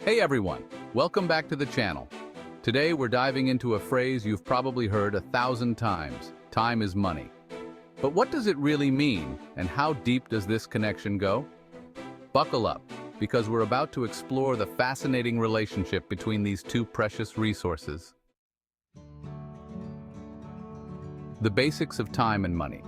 Hey everyone, welcome back to the channel. Today we're diving into a phrase you've probably heard 1,000 times. Time is money. But what does it really mean, and how deep does this connection go? Buckle up, because we're about to explore the fascinating relationship between these two precious resources. The basics of time and money.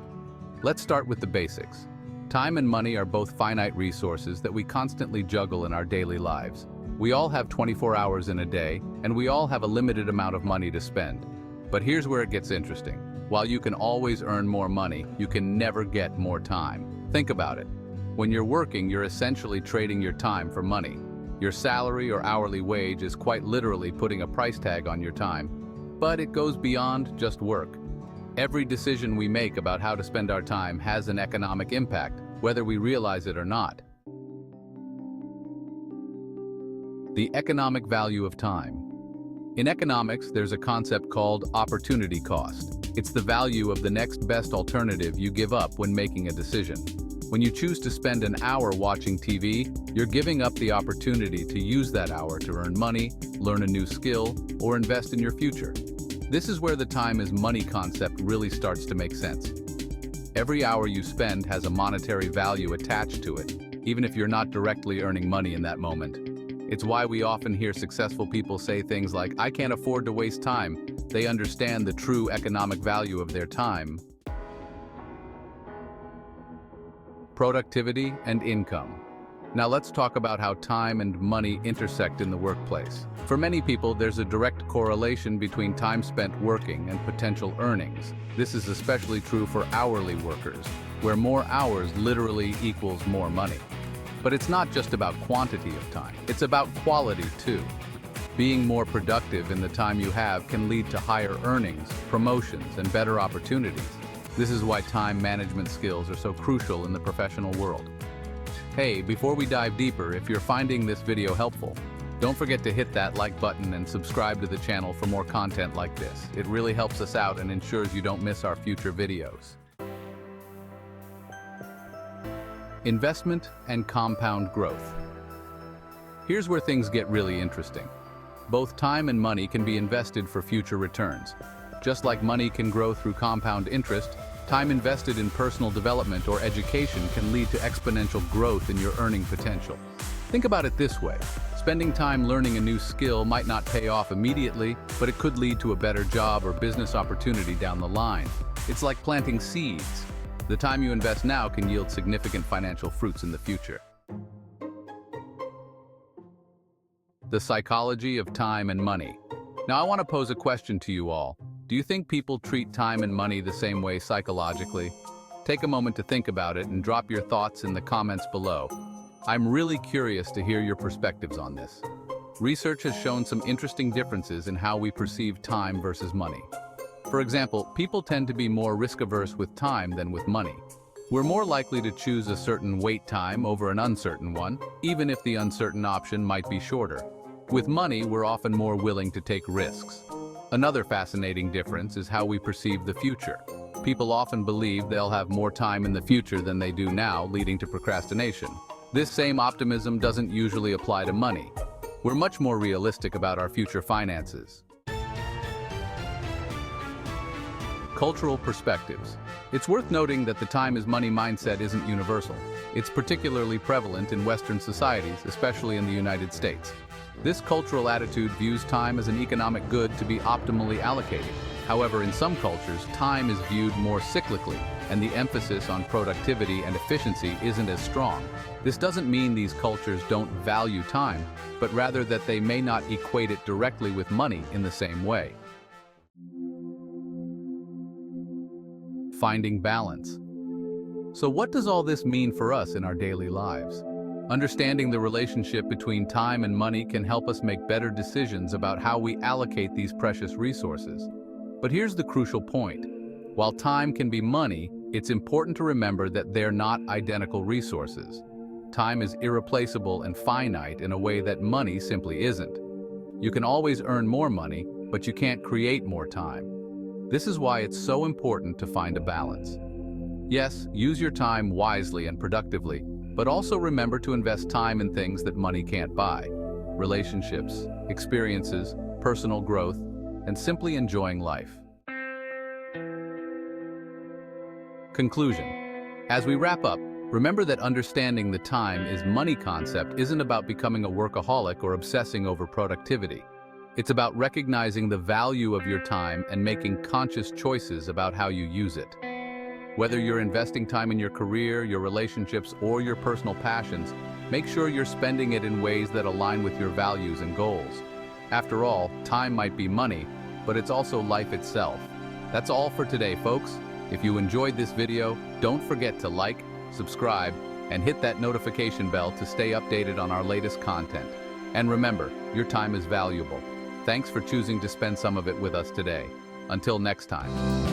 Let's start with the basics. Time and money are both finite resources that we constantly juggle in our daily lives. We all have 24 hours in a day, and we all have a limited amount of money to spend. But here's where it gets interesting. While you can always earn more money, you can never get more time. Think about it. When you're working, you're essentially trading your time for money. Your salary or hourly wage is quite literally putting a price tag on your time. But it goes beyond just work. Every decision we make about how to spend our time has an economic impact, whether we realize it or not. The economic value of time. In economics, there's a concept called opportunity cost. It's the value of the next best alternative you give up when making a decision. When you choose to spend an hour watching TV, you're giving up the opportunity to use that hour to earn money, learn a new skill, or invest in your future. This is where the time is money concept really starts to make sense. Every hour you spend has a monetary value attached to it, even if you're not directly earning money in that moment. It's why we often hear successful people say things like, "I can't afford to waste time." They understand the true economic value of their time. Productivity and income. Now let's talk about how time and money intersect in the workplace. For many people, there's a direct correlation between time spent working and potential earnings. This is especially true for hourly workers, where more hours literally equals more money. But it's not just about quantity of time, it's about quality too. Being more productive in the time you have can lead to higher earnings, promotions, and better opportunities. This is why time management skills are so crucial in the professional world. Hey, before we dive deeper, if you're finding this video helpful, don't forget to hit that like button and subscribe to the channel for more content like this. It really helps us out and ensures you don't miss our future videos. Investment and compound growth. Here's where things get really interesting. Both time and money can be invested for future returns. Just like money can grow through compound interest, time invested in personal development or education can lead to exponential growth in your earning potential. Think about it this way. Spending time learning a new skill might not pay off immediately, but it could lead to a better job or business opportunity down the line. It's like planting seeds. The time you invest now can yield significant financial fruits in the future. The psychology of time and money. Now I want to pose a question to you all. Do you think people treat time and money the same way psychologically? Take a moment to think about it and drop your thoughts in the comments below. I'm really curious to hear your perspectives on this. Research has shown some interesting differences in how we perceive time versus money. For example, people tend to be more risk-averse with time than with money. We're more likely to choose a certain wait time over an uncertain one, even if the uncertain option might be shorter. With money, we're often more willing to take risks. Another fascinating difference is how we perceive the future. People often believe they'll have more time in the future than they do now, leading to procrastination. This same optimism doesn't usually apply to money. We're much more realistic about our future finances. Cultural perspectives. It's worth noting that the time is money mindset isn't universal. It's particularly prevalent in Western societies, especially in the United States. This cultural attitude views time as an economic good to be optimally allocated. However, in some cultures, time is viewed more cyclically, and the emphasis on productivity and efficiency isn't as strong. This doesn't mean these cultures don't value time, but rather that they may not equate it directly with money in the same way. Finding balance. So what does all this mean for us in our daily lives? Understanding the relationship between time and money can help us make better decisions about how we allocate these precious resources. But here's the crucial point. While time can be money, it's important to remember that they're not identical resources. Time is irreplaceable and finite in a way that money simply isn't. You can always earn more money, but you can't create more time. This is why it's so important to find a balance. Yes, use your time wisely and productively, but also remember to invest time in things that money can't buy. relationships, experiences, personal growth, and simply enjoying life. Conclusion. As we wrap up, remember that understanding the time is money concept isn't about becoming a workaholic or obsessing over productivity. It's about recognizing the value of your time and making conscious choices about how you use it. Whether you're investing time in your career, your relationships, or your personal passions, make sure you're spending it in ways that align with your values and goals. After all, time might be money, but it's also life itself. That's all for today, folks. If you enjoyed this video, don't forget to like, subscribe, and hit that notification bell to stay updated on our latest content. And remember, your time is valuable. Thanks for choosing to spend some of it with us today. Until next time.